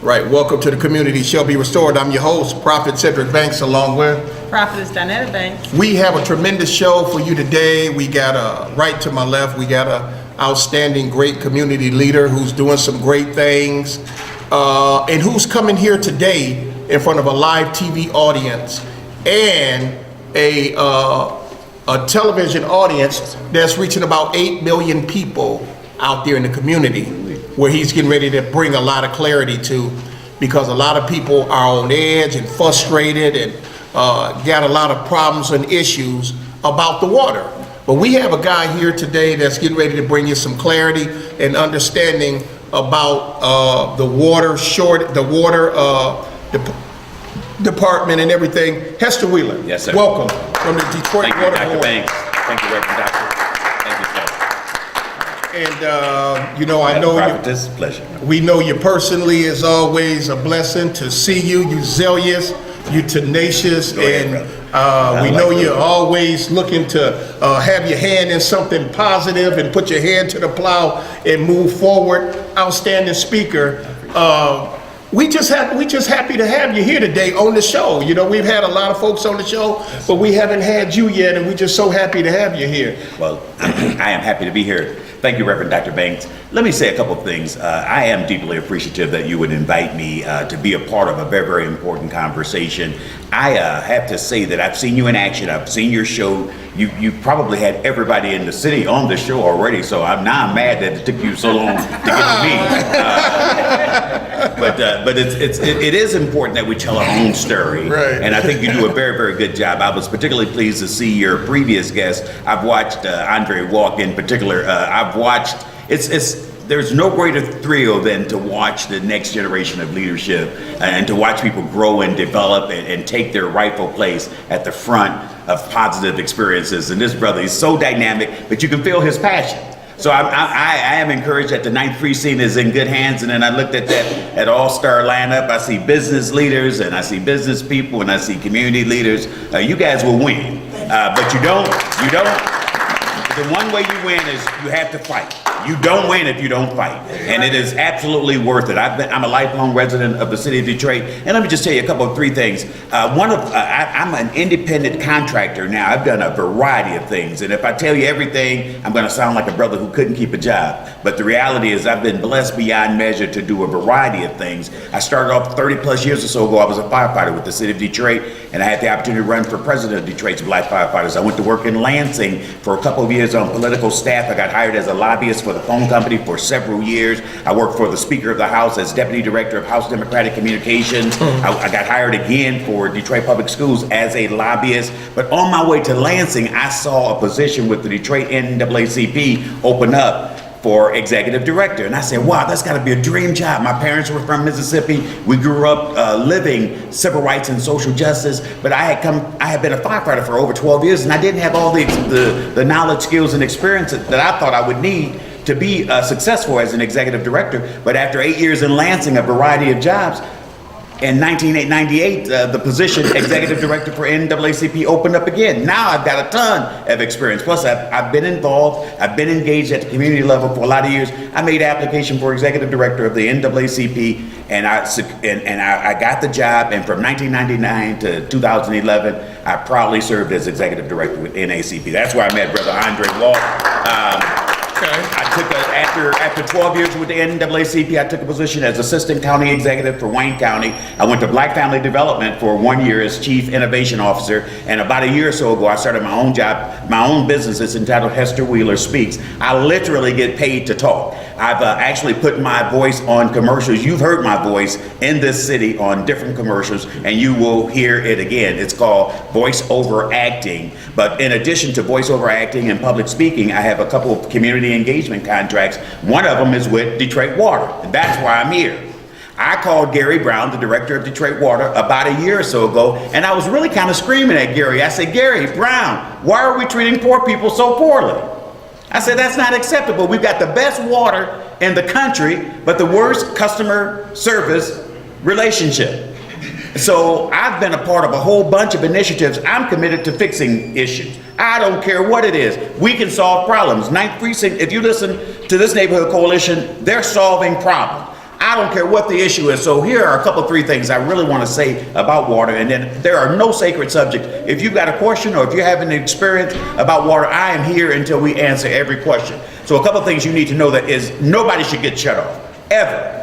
Right, welcome to the Community Shall Be Restored. I'm your host, Prophet Cedric Banks, along with Prophetess Donetta Banks. We have a tremendous show for you today. We got right to my left, we got a outstanding, great community leader who's doing some great things, and who's coming here today in front of a live TV audience and a television audience that's reaching about 8 million people out there in the community, where he's getting ready to bring a lot of clarity to, because a lot of people are on edge and frustrated and got a lot of problems and issues about the water. But we have a guy here today that's getting ready to bring you some clarity and understanding about the water department and everything. Hester Wheeler. Yes, sir. Welcome from the Detroit Thank you, Water Dr. Board. Banks. Thank you, Reverend Doctor. Thank you, sir. And I know Prophetess, pleasure. we know you personally. Is always a blessing to see you. You zealous, you tenacious, and we know you're always looking to have your hand in something positive and put your hand to the plow and move forward. Outstanding speaker. We just happy to have you here today on the show. You know, we've had a lot of folks on the show, but we haven't had you yet, and we're just so happy to have you here. Well, I am happy to be here. Thank you, Reverend Dr. Banks. Let me say a couple of things. I am deeply appreciative that you would invite me to be a part of a very, very important conversation. I have to say that I've seen you in action. I've seen your show. You probably had everybody in the city on the show already, so I'm mad that it took you so long to get to me. But it is important that we tell our own story, right. And I think you do a very, very good job. I was particularly pleased to see your previous guest. I've watched Andre Walk in particular. I've watched. There's no greater thrill than to watch the next generation of leadership and to watch people grow and develop and take their rightful place at the front of positive experiences. And this brother is so dynamic, but you can feel his passion. So I am encouraged that the 9th Precinct is in good hands. And then I looked at that all-star lineup. I see business leaders and I see business people and I see community leaders. You guys will win, but you don't. The one way you win is you have to fight. You don't win if you don't fight, and it is absolutely worth it. I'm a lifelong resident of the city of Detroit, and let me just tell you a three things. I'm an independent contractor now. I've done a variety of things, and if I tell you everything, I'm going to sound like a brother who couldn't keep a job. But the reality is, I've been blessed beyond measure to do a variety of things. I started off 30 plus years or so ago. I was a firefighter with the city of Detroit, and I had the opportunity to run for president of Detroit's Black Firefighters. I went to work in Lansing for a couple of years on political staff. I got hired as a lobbyist for the phone company for several years. I worked for the Speaker of the House as Deputy Director of House Democratic Communications. I got hired again for Detroit Public Schools as a lobbyist. But on my way to Lansing, I saw a position with the Detroit NAACP open up for executive director. And I said, wow, that's gotta be a dream job. My parents were from Mississippi. We grew up living civil rights and social justice, but I had been a firefighter for over 12 years and I didn't have all the knowledge, skills, and experience that I thought I would need to be successful as an executive director. But after 8 years in Lansing, a variety of jobs, in 1998, the position executive director for NAACP opened up again. Now I've got a ton of experience. Plus, I've been involved. I've been engaged at the community level for a lot of years. I made application for executive director of the NAACP, and I got the job. And from 1999 to 2011, I proudly served as executive director with NAACP. That's where I met Brother Andre Walk. I took after 12 years with the NAACP, I took a position as assistant county executive for Wayne County. I went to Black Family Development for 1 year as chief innovation officer. And about a year or so ago, I started my own job, my own business. It's entitled Hester Wheeler Speaks. I literally get paid to talk. I've actually put my voice on commercials. You've heard my voice in this city on different commercials, and you will hear it again. It's called voice over acting. But in addition to voice over acting and public speaking, I have a couple of community engagement contracts. One of them is with Detroit Water, and that's why I'm here. I called Gary Brown, the director of Detroit Water, about a year or so ago, and I was really kind of screaming at Gary. I said, Gary Brown, why are we treating poor people so poorly? I said, that's not acceptable. We've got the best water in the country, but the worst customer service relationship. So I've been a part of a whole bunch of initiatives. I'm committed to fixing issues. I don't care what it is. We can solve problems. 9th Precinct, if you listen to this neighborhood coalition, they're solving problems. I don't care what the issue is. So here are a couple, three things I really want to say about water. And then there are no sacred subjects. If you've got a question or if you're having an experience about water, I am here until we answer every question. So a couple things you need to know that is nobody should get shut off, ever.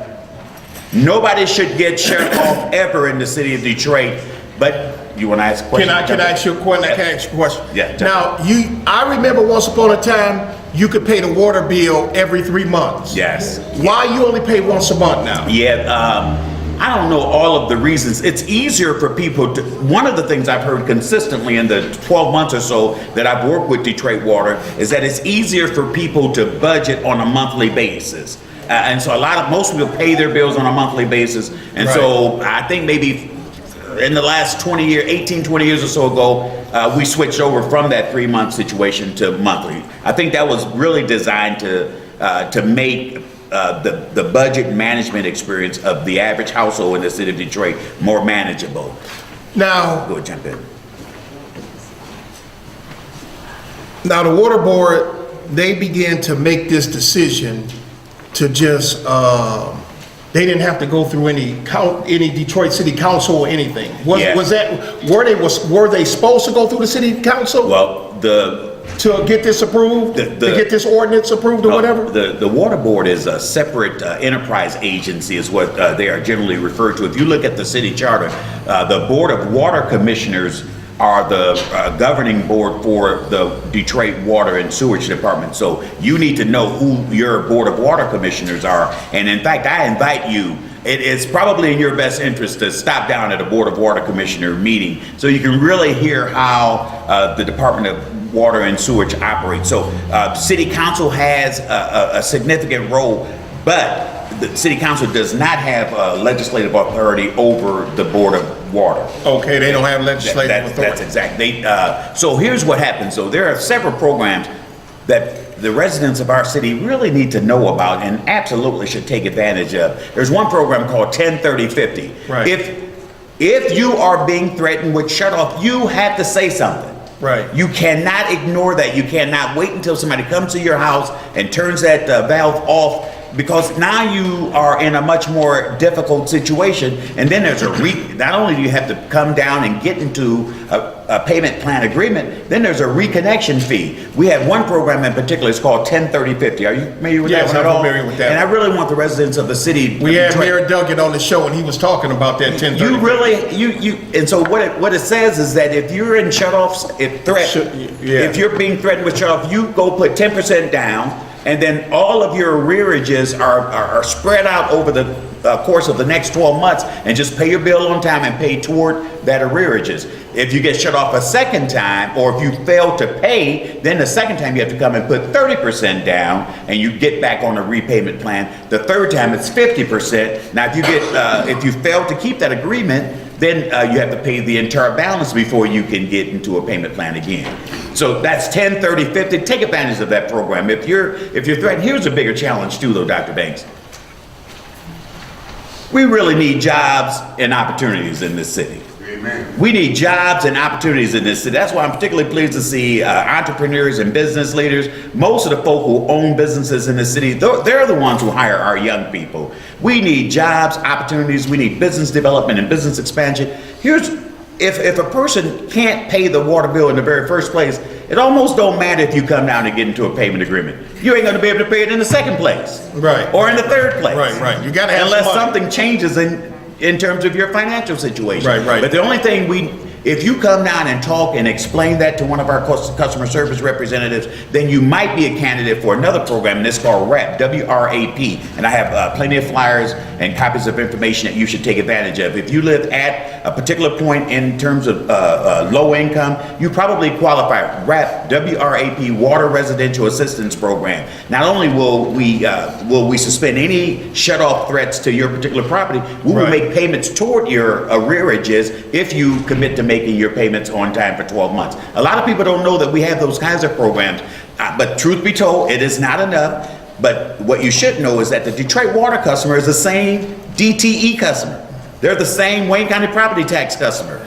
Nobody should get shut off ever in the city of Detroit. But you want to ask a question? Can I ask you a question? I can ask you a question. Yeah. Now, I remember once upon a time, you could pay the water bill every 3 months. Yes. Why you only pay once a month now? Yeah, I don't know all of the reasons. It's easier for people to, one of the things I've heard consistently in the 12 months or so that I've worked with Detroit Water is that it's easier for people to budget on a monthly basis. And so most people pay their bills on a monthly basis. And so I think maybe in the last 20 years or so ago, we switched over from that 3-month situation to monthly. I think that was really designed to make the budget management experience of the average household in the city of Detroit more manageable. Now, Go ahead, jump in. Now the water board, they began to make this decision to just, they didn't have to go through any Detroit City Council or anything. Were they supposed to go through the city council? Well, to get this approved, to get this ordinance approved or whatever? The water board is a separate enterprise agency is what they are generally referred to. If you look at the city charter, the Board of Water Commissioners are the governing board for the Detroit Water and Sewage Department. So you need to know who your Board of Water Commissioners are. And in fact, I invite you, it is probably in your best interest to stop down at a Board of Water Commissioner meeting so you can really hear how the Department of Water and Sewage operates. So City Council has a significant role, but the City Council does not have legislative authority over the Board of Water. Okay, they don't have legislative authority. That's exactly. So here's what happens. So there are several programs that the residents of our city really need to know about and absolutely should take advantage of. There's one program called 103050. Right. If you are being threatened with shut off, you have to say something. Right. You cannot ignore that. You cannot wait until somebody comes to your house and turns that valve off, because now you are in a much more difficult situation. And then there's not only do you have to come down and get into a payment plan agreement, then there's a reconnection fee. We have one program in particular, it's called 103050. Are you familiar with that one at all? Yes, I'm familiar with that. And I really want the residents of the city. We had Mayor Duggan on the show and he was talking about that 1030. You really, and so what it says is that if you're in shutoffs, if you're being threatened with shutoff, you go put 10% down, and then all of your arrearages are spread out over the course of the next 12 months, and just pay your bill on time and pay toward that arrearages. If you get shut off a second time, or if you fail to pay, then the second time you have to come and put 30% down, and you get back on a repayment plan. The third time it's 50%. Now, if you fail to keep that agreement, then you have to pay the entire balance before you can get into a payment plan again. So that's 10, 30, 50. Take advantage of that program. If you're threatened, here's a bigger challenge too, though, Dr. Banks. We really need jobs and opportunities in this city. Amen. We need jobs and opportunities in this city. That's why I'm particularly pleased to see entrepreneurs and business leaders. Most of the folk who own businesses in the city, they're the ones who hire our young people. We need jobs, opportunities. We need business development and business expansion. If a person can't pay the water bill in the very first place, it almost don't matter if you come down and get into a payment agreement. You ain't gonna be able to pay it in the second place. Right. Or in the third place. Right. You gotta have unless some money. something changes in terms of your financial situation. Right. But the only thing if you come down and talk and explain that to one of our customer service representatives, then you might be a candidate for another program, and it's called WRAP, W-R-A-P. And I have plenty of flyers and copies of information that you should take advantage of. If you live at a particular point in terms of low income, you probably qualify. WRAP, W-R-A-P, Water Residential Assistance Program. Not only will we suspend any shut-off threats to your particular property, we will make payments toward your arrearages if you commit to making your payments on time for 12 months. A lot of people don't know that we have those kinds of programs, but truth be told, it is not enough. But what you should know is that the Detroit water customer is the same DTE customer. They're the same Wayne County property tax customer.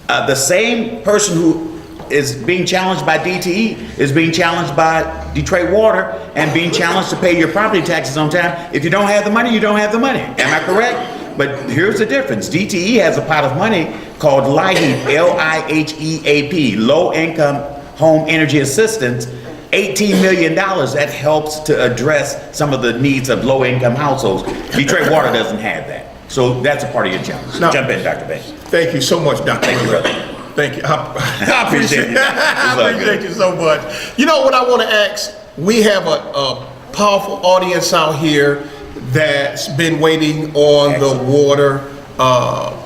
The same person who is being challenged by DTE, is being challenged by Detroit Water, and being challenged to pay your property taxes on time. If you don't have the money, you don't have the money. Am I correct? But here's the difference. DTE has a pot of money called LIHEAP, LIHEAP, Low Income Home Energy Assistance, $18 million that helps to address some of the needs of low income households. Detroit Water doesn't have that. So that's a part of your challenge. Now- Jump in, Dr. Banks. Thank you so much, Dr. Thank you, Miller. brother. Thank you. I appreciate it. It's I all appreciate good. you so much. You know what I want to ask? We have a powerful audience out here that's been waiting on the water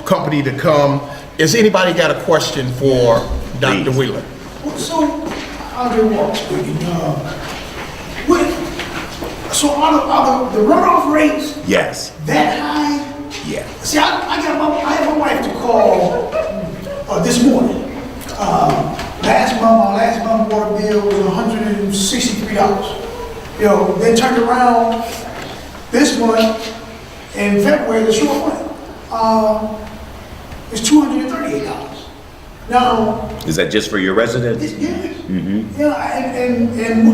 company to come. Has anybody got a question for Dr. Please. Wheeler? So, Andre Walker speaking, so are the runoff rates Yes. that high? Yeah. See, I had my wife to call this morning. My last month water bill was $163. You know, then turned around this month, in February, the short one, it's $238. Now, Is that just for your residents? and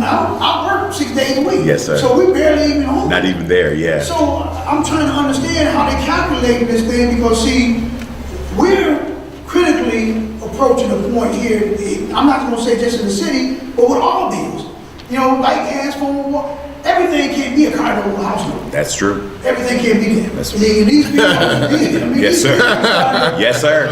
I work 6 days a week. Yes, sir. So we barely even home. Not even there, yeah. So I'm trying to understand how they calculate this thing because see, we're critically approaching a point here. I'm not going to say just in the city, but with all bills. You know, like gas, phone, water, everything can't be a condo house number. That's true. Everything can't be there. That's I mean, these bills, Yes, sir. Yes, sir.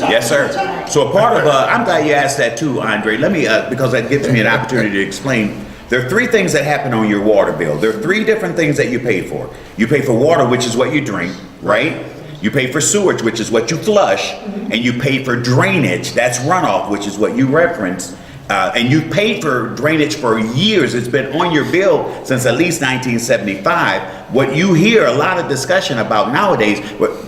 Yes, sir. So a part of, I'm glad you asked that too, Andre. Let me, because that gives me an opportunity to explain. There are three things that happen on your water bill. There are three different things that you pay for. You pay for water, which is what you drink, right? You pay for sewage, which is what you flush, and you pay for drainage, that's runoff, which is what you referenced. And you paid for drainage for years. It's been on your bill since at least 1975. What you hear a lot of discussion about nowadays,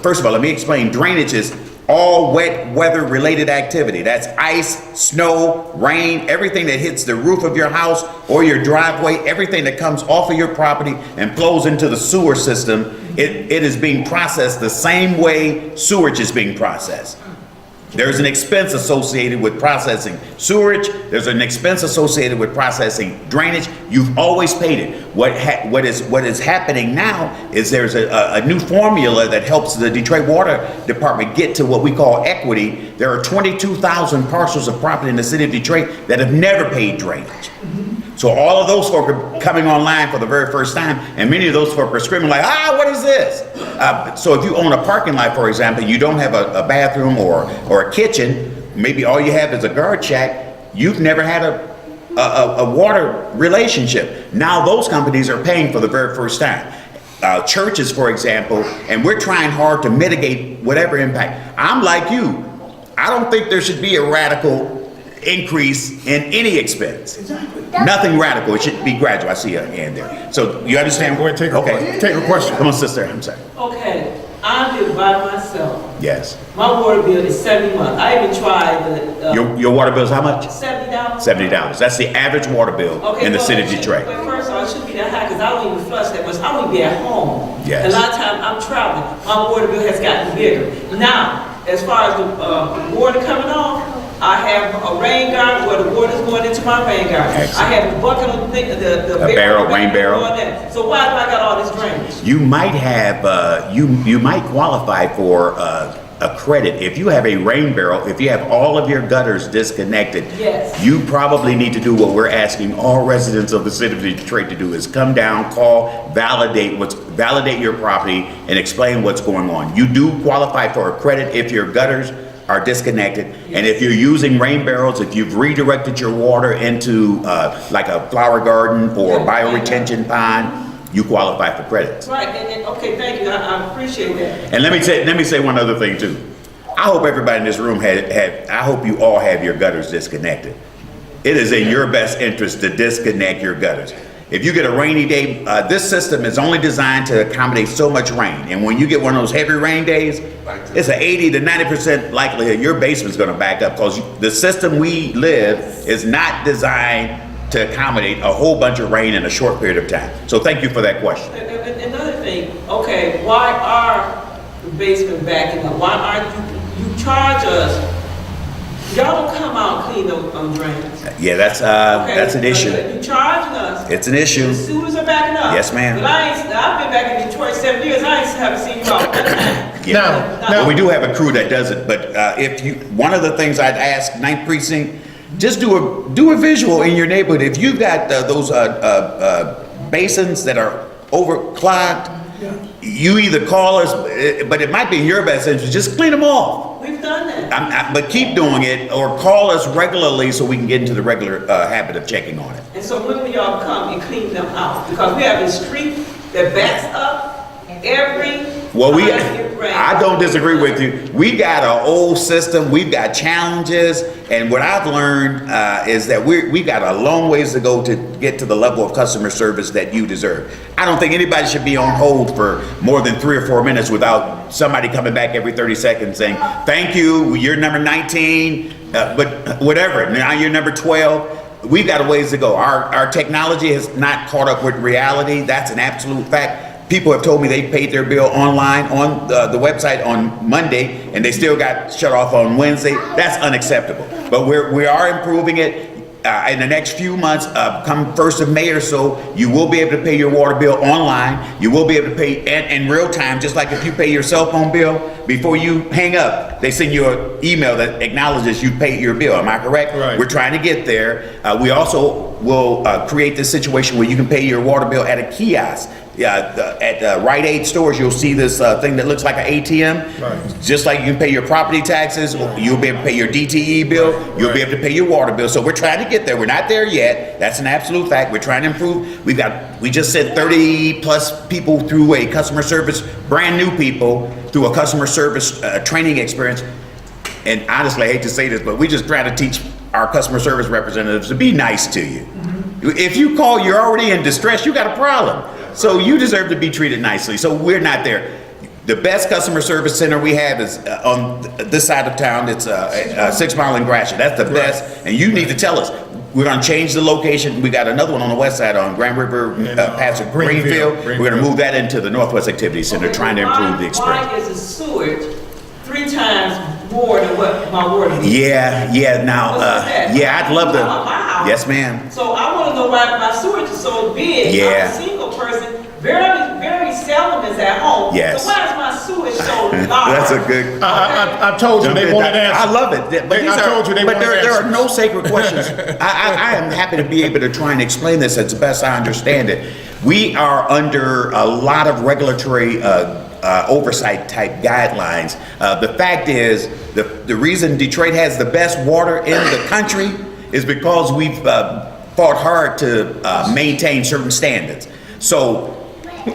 first of all, let me explain. Drainage is all wet weather related activity. That's ice, snow, rain, everything that hits the roof of your house or your driveway, everything that comes off of your property and flows into the sewer system. It is being processed the same way sewage is being processed. There's an expense associated with processing sewage. There's an expense associated with processing drainage. You've always paid it. What is happening now is there's a new formula that helps the Detroit Water Department get to what we call equity. There are 22,000 parcels of property in the city of Detroit that have never paid drainage. So all of those folk are coming online for the very first time, and many of those folk are screaming like, what is this? So if you own a parking lot, for example, you don't have a bathroom or a kitchen, maybe all you have is a guard shack, you've never had a water relationship. Now those companies are paying for the very first time. Churches, for example, and we're trying hard to mitigate whatever impact. I'm like you, I don't think there should be a radical increase in any expense. Exactly. Nothing radical. It should be gradual. I see a hand there. So you understand? Go ahead, take a question. Take a question. Come on, sister. I'm sorry. Okay, I live by myself. Yes. My water bill is 70 months. I even tried the Your water bill is how much? $70. $70. That's the average water bill in the city of Detroit. But first of all, it shouldn't be that high because I don't even flush that much. I don't even be at home. Yes. A lot of times I'm traveling. My water bill has gotten bigger. Now, as far as the water coming off, I have a rain garden where the water's going into my rain garden. Excellent. I have a bucket of the barrel, rain barrel. on that. So why do I got all this drainage? You might have, you might qualify for a credit. If you have a rain barrel, if you have all of your gutters disconnected, Yes. you probably need to do what we're asking all residents of the city of Detroit to do is come down, call, validate your property and explain what's going on. You do qualify for a credit if your gutters are disconnected. And if you're using rain barrels, if you've redirected your water into like a flower garden or bioretention pond, you qualify for credits. Right, and okay, thank you. I appreciate that. And let me say one other thing too. I hope everybody in this room I hope you all have your gutters disconnected. It is in your best interest to disconnect your gutters. If you get a rainy day, this system is only designed to accommodate so much rain. And when you get one of those heavy rain days, it's an 80 to 90% likelihood your basement's gonna back up because the system we live is not designed to accommodate a whole bunch of rain in a short period of time. So thank you for that question. Another thing, okay, why are the basement backing up? Why aren't you charge us Y'all don't come out and clean those drains. Yeah, that's an issue. You charging us. It's an issue. The sewers are backing up. Yes, ma'am. But I've been back in Detroit 7 years, I haven't seen you out one time. Yeah. Now, Well, we do have a crew that does it, but one of the things I'd ask 9th Precinct, just do a visual in your neighborhood. If you've got those basins that are overclogged, you either call us, but it might be in your best interest, just clean them off. We've done that. But keep doing it, or call us regularly so we can get into the regular habit of checking on it. And so when will y'all come and clean them out? Because we have a street that backs up every Well, time it rains. I don't disagree with you. We got an old system. We've got challenges, and what I've learned is that we got a long ways to go to get to the level of customer service that you deserve. I don't think anybody should be on hold for more than 3 or 4 minutes without somebody coming back every 30 seconds saying, "Thank you, you're number 19, but whatever. Now you're number 12." We've got a ways to go. Our technology has not caught up with reality. That's an absolute fact. People have told me they paid their bill online on the website on Monday, and they still got shut off on Wednesday. That's unacceptable. But we are improving it. In the next few months, come 1st of May or so, you will be able to pay your water bill online. You will be able to pay in real time, just like if you pay your cell phone bill, before you hang up, they send you an email that acknowledges you paid your bill. Am I correct? Right. We're trying to get there. We also will create this situation where you can pay your water bill at a kiosk. At Rite Aid stores, you'll see this thing that looks like an ATM. Right. Just like you can pay your property taxes, you'll be able to pay your DTE bill, you'll be able to pay your water bill. So we're trying to get there. We're not there yet. That's an absolute fact. We're trying to improve. We just sent 30 plus people through a customer service, brand new people through a customer service training experience. And honestly, I hate to say this, but we just try to teach our customer service representatives to be nice to you. If you call, you're already in distress, you got a problem. So you deserve to be treated nicely. So we're not there. The best customer service center we have is on this side of town. It's 6 Mile and Gratiot. That's the best. And you need to tell us. We're going to change the location. We got another one on the west side on Grand River, past Greenfield. We're going to move that into the Northwest Activity Center, trying to improve the experience. Why is the sewage 3 times more than what my water is? Yeah. Now, I'd love to. My house. Yes, ma'am. So I want to know why my sewage is so big. Yeah. I'm a single person. Very seldom is at home. Yes. So why is my sewage so large? That's a good. I told you they wanted answers. I love it. But I told you they wanted there are answers. no sacred questions. I am happy to be able to try and explain this as best I understand it. We are under a lot of regulatory oversight type guidelines. The fact is, the reason Detroit has the best water in the country is because we've fought hard to maintain certain standards. So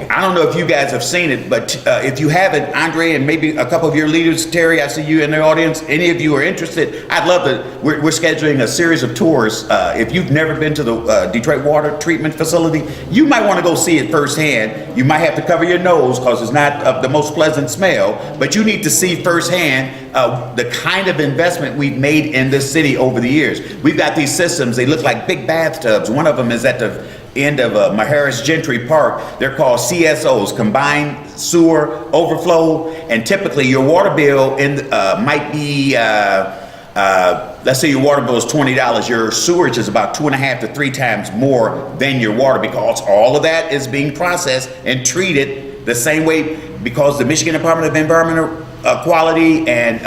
I don't know if you guys have seen it, but if you haven't, Andre, and maybe a couple of your leaders, Terry, I see you in the audience, any of you are interested, I'd love to, we're scheduling a series of tours. If you've never been to the Detroit Water Treatment Facility, you might want to go see it firsthand. You might have to cover your nose because it's not the most pleasant smell, but you need to see firsthand the kind of investment we've made in this city over the years. We've got these systems, they look like big bathtubs. One of them is at the end of Maharis Gentry Park. They're called CSOs, combined sewer overflow, and typically your water bill might be, let's say your water bill is $20, your sewerage is about 2.5 to 3 times more than your water because all of that is being processed and treated the same way because the Michigan Department of Environmental Quality and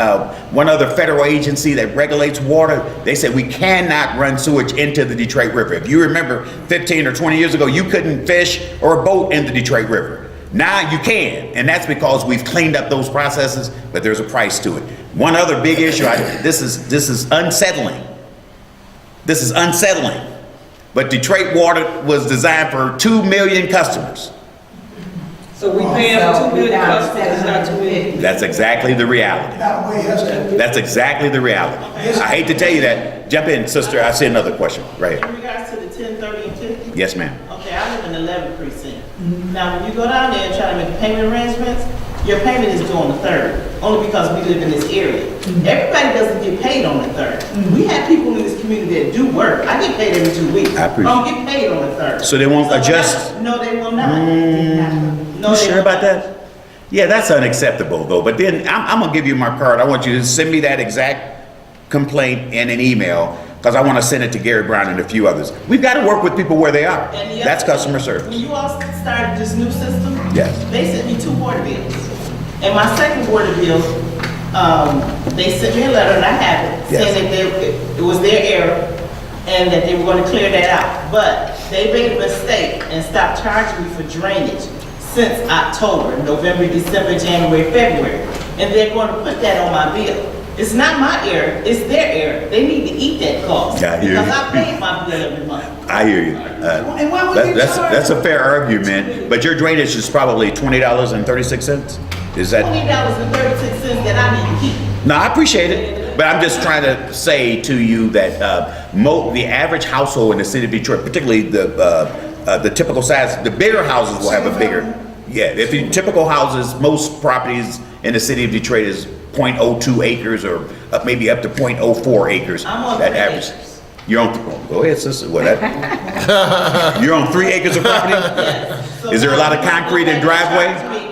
one other federal agency that regulates water, they said we cannot run sewage into the Detroit River. If you remember 15 or 20 years ago, you couldn't fish or boat in the Detroit River. Now you can, and that's because we've cleaned up those processes, but there's a price to it. One other big issue, this is unsettling. This is unsettling. But Detroit Water was designed for 2 million customers. So we paying for 2 million customers, it's not 2 million. That's exactly the reality. That way, That's exactly the reality. I hate to tell you that. Jump in, sister. I see another question. Right. In regards to the 1030 and 50? Yes, ma'am. Okay, I live in 11 precinct. Now, when you go down there and try to make payment arrangements, your payment is due on the 3rd, only because we live in this area. Everybody doesn't get paid on the 3rd. We have people in this community that do work. I get paid every 2 weeks. I appreciate don't get paid on the 3rd. So they won't adjust? No, they will not. No, You they sure will about not. that? Yeah, that's unacceptable though. But then I'm gonna give you my card. I want you to send me that exact complaint in an email because I want to send it to Gary Brown and a few others. We've got to work with people where they are. And the That's other customer thing, service. When you all started this new system, Yes. they sent me 2 water bills. And my second water bill, they sent me a letter, and I have it, Yes. saying that it was their error and that they were going to clear that out. But they made a mistake and stopped charging me for drainage since October, November, December, January, February. And they're going to put that on my bill. It's not my error, it's their error. They need to eat that cost. I hear Because you. I pay my bill every month. I hear you. And why would you That's charge? a fair argument, but your drainage is probably $20.36. Is that? $20.36 that I need to keep. No, I appreciate it, but I'm just trying to say to you that the average household in the city of Detroit, particularly the typical size, the bigger houses will have a bigger. Yeah, if you typical houses, most properties in the city of Detroit is 0.02 acres or maybe up to 0.04 acres. I'm on that 3 average. acres. You're on. Go ahead, sister. What? You're on 3 acres of property. Yes. So Is there a lot of now concrete and they're gonna driveway? charge me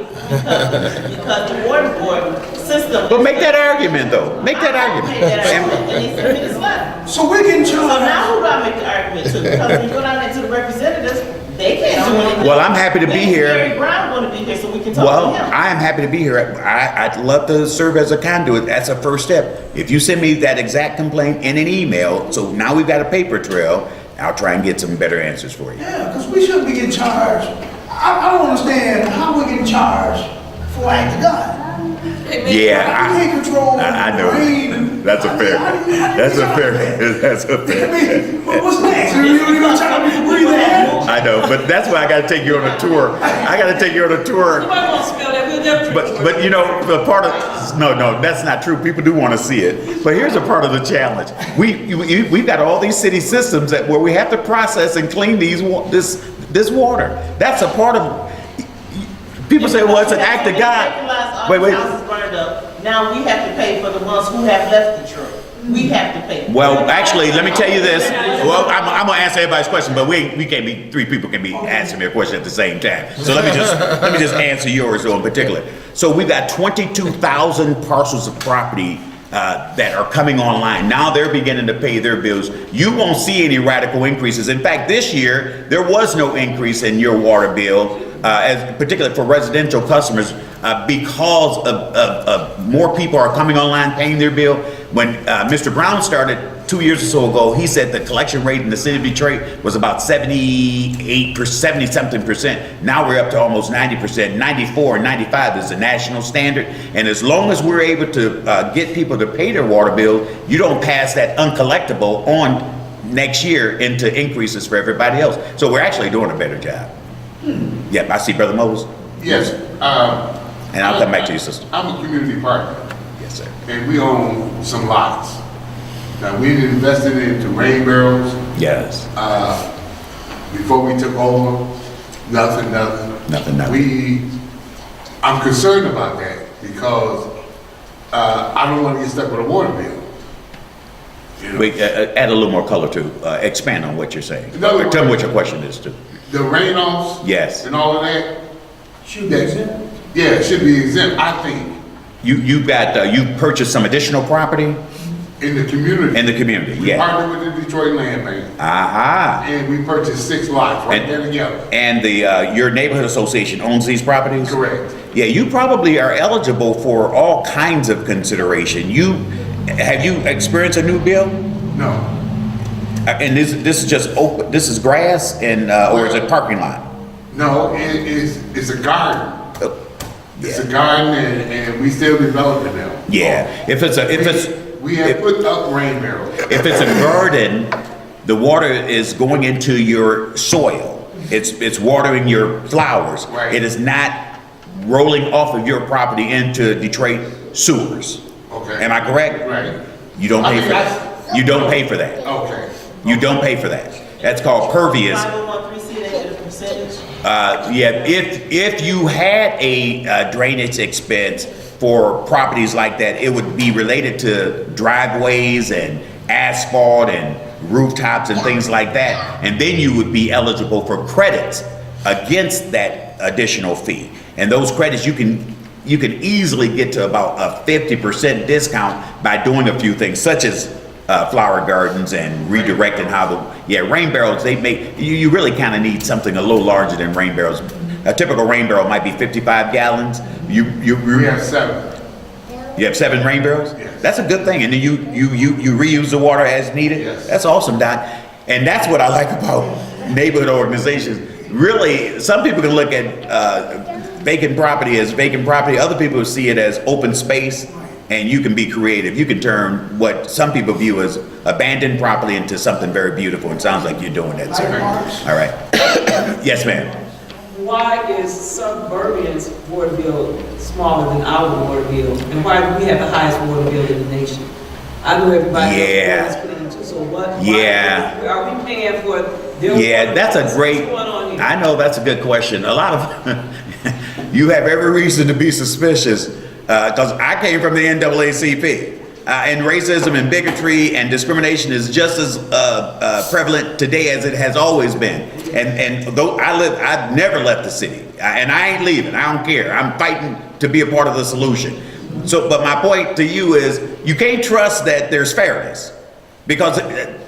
Because the water board system. But make that argument though. Make that I made that argument. argument, and they sent me this letter. So we can So charge. now who do I make the argument to? Because when you go down there to the representatives, they can't do anything. Well, I'm happy to be here. Gary Brown gonna be here so we can talk Well, to him. I am happy to be here. I'd love to serve as a conduit. That's a first step. If you send me that exact complaint in an email, so now we've got a paper trail, I'll try and get some better answers for you. Yeah, because we shouldn't be getting charged. I don't understand how we're getting charged for act of God. Yeah, You can't control I know. rain. That's a fair. That's a fair. That's a I fair. mean, what's next? You don't trying to breathe air? I know, but that's why I got to take you on a tour. I got to take you on a tour. Nobody wants to smell that, we'll never drink it. But you know, the part of no, that's not true. People do want to see it. But here's a part of the challenge. We've got all these city systems where we have to process and clean this water. That's a part of. People say, well, it's an act of God. Wait. Houses burned up. Now we have to pay for the ones who have left Detroit. We have to pay. Well, actually, let me tell you this. Well, I'm gonna answer everybody's question, but we can't be 3 people can be answering me a question at the same time. So let me just answer yours in particular. So we've got 22,000 parcels of property that are coming online. Now they're beginning to pay their bills. You won't see any radical increases. In fact, this year there was no increase in your water bill, particularly for residential customers, because of more people are coming online paying their bill. When Mr. Brown started 2 years or so ago, he said the collection rate in the city of Detroit was about 70-something%. Now we're up to almost 90%. 94 and 95 is the national standard. And as long as we're able to get people to pay their water bill, you don't pass that uncollectible on next year into increases for everybody else. So we're actually doing a better job. Yep, I see Brother Moses. Yes, And I'll come back to you, sister. I'm a community partner, Yes, sir. and we own some lots. Now, we invested into rain barrels, Yes. before we took over, nothing. Nothing. I'm concerned about that, because, I don't wanna get stuck with a water bill. You know? Wait, add a little more color to, expand on what you're saying. No, Or tell me what your question is too. The rain-offs. Yes. And all of that, Should be exempt. yeah, it should be exempt, I think, You purchased some additional property in the community. in the community, We yeah. partnered with the Detroit Land Bank, Aha. and we purchased 6 lots right And- there together. And your neighborhood association owns these properties? Correct. Yeah, you probably are eligible for all kinds of consideration. Have you experienced a new bill? No. And this is just open, this is grass and, or is it parking lot? No, it's a garden. Oh, It's a Yeah, garden, and we still developing them. yeah. If it's We have put up rain barrels. If it's a garden, the water is going into your soil. It's watering your flowers. Right. It is not rolling off of your property into Detroit sewers. Okay. Am I correct? Right. You don't I pay mean, for that. You don't pay for that. Okay. You don't pay for that. That's called pervious. 501(c)(3) they get a percentage. Yeah, if you had a drainage expense for properties like that, it would be related to driveways and asphalt and rooftops and things like that. And then you would be eligible for credits against that additional fee. And those credits, you can you can easily get to about a 50% discount by doing a few things, such as flower gardens and redirecting rain barrels, they make, you really kind of need something a little larger than rain barrels. A typical rain barrel might be 55 gallons. We have 7. You have 7 rain barrels? Yes. That's a good thing. And then you reuse the water as needed? Yes. That's awesome, Doc. And that's what I like about neighborhood organizations. Really, some people can look at vacant property as vacant property. Other people see it as open space, and you can be creative. You can turn what some people view as abandoned property into something very beautiful. And it sounds like you're doing that, sir. All right. Yes, ma'am. Why is suburban's water bill smaller than our water bill? And why do we have the highest water bill in the nation? I know everybody else put it into, so what? Yeah. Why are we paying for their Yeah, water that's bill? a great, What's going on here? I know that's a good question. A lot of, you have every reason to be suspicious, because I came from the NAACP. And racism and bigotry and discrimination is just as prevalent today as it has always been. And though I've never left the city, and I ain't leaving. I don't care. I'm fighting to be a part of the solution. So, but my point to you is, you can't trust that there's fairness, because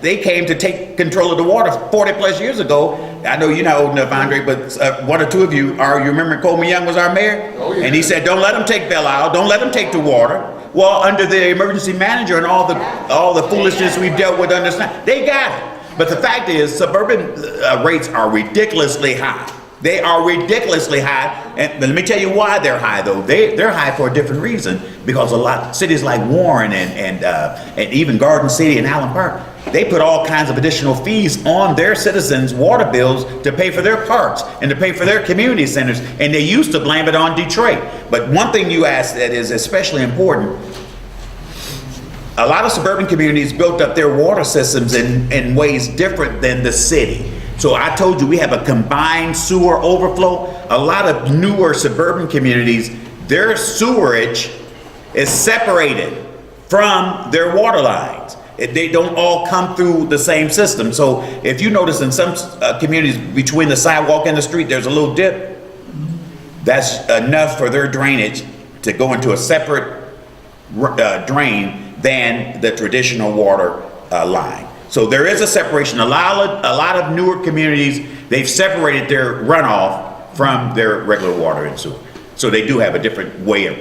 they came to take control of the water 40 plus years ago. I know you're not old enough, Andre, but one or two of you are. You remember Coleman Young was our mayor? Oh, yeah. And he said, don't let them take Belle Isle, don't let them take the water. Well, under the emergency manager and all the foolishness we've dealt with under they got it. But the fact is, suburban rates are ridiculously high. They are ridiculously high, and let me tell you why they're high. Though they're high for a different reason, because a lot cities like Warren and even Garden City and Allen Park, they put all kinds of additional fees on their citizens' water bills to pay for their parks and to pay for their community centers, and they used to blame it on Detroit. But one thing you asked that is especially important: a lot of suburban communities built up their water systems in ways different than the city. So I told you we have a combined sewer overflow. A lot of newer suburban communities, their sewerage is separated from their water lines. They don't all come through the same system. So if you notice in some communities, between the sidewalk and the street, there's a little dip. That's enough for their drainage to go into a separate drain than the traditional water line. So there is a separation. A lot of newer communities, they've separated their runoff from their regular water and sewer. So they do have a different way of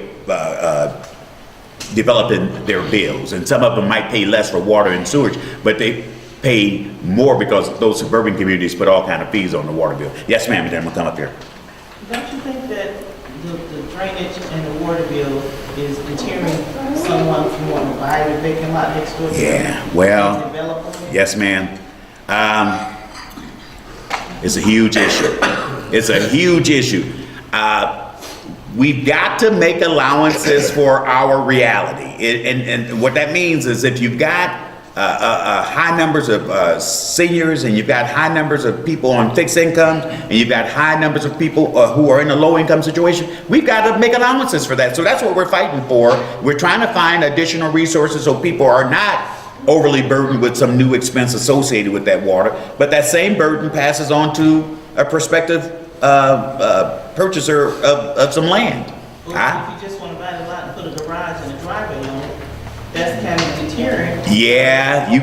developing their bills. And some of them might pay less for water and sewage, but they pay more because those suburban communities put all kind of fees on the water bill. Yes, ma'am, and then we'll come up here. Don't you think that the drainage and the water bill is deterring someone from wanting to buy the vacant lot next door to Yeah, them? well, Develop them? yes, ma'am. It's a huge issue. It's a huge issue. We've got to make allowances for our reality. And what that means is, if you've got high numbers of seniors, and you've got high numbers of people on fixed incomes, and you've got high numbers of people who are in a low income situation, we've got to make allowances for that. So that's what we're fighting for. We're trying to find additional resources so people are not overly burdened with some new expense associated with that water, but that same burden passes on to a prospective purchaser of some land. Well, if you just want to buy the lot and put a garage and a driveway on it, that's kind of deterring. Yeah, you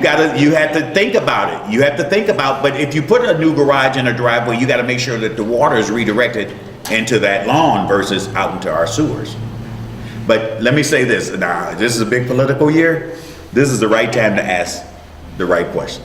have to think about it. You have to think about, but if you put a new garage in a driveway, you got to make sure that the water is redirected into that lawn versus out into our sewers. But let me say this, now, this is a big political year. This is the right time to ask the right question.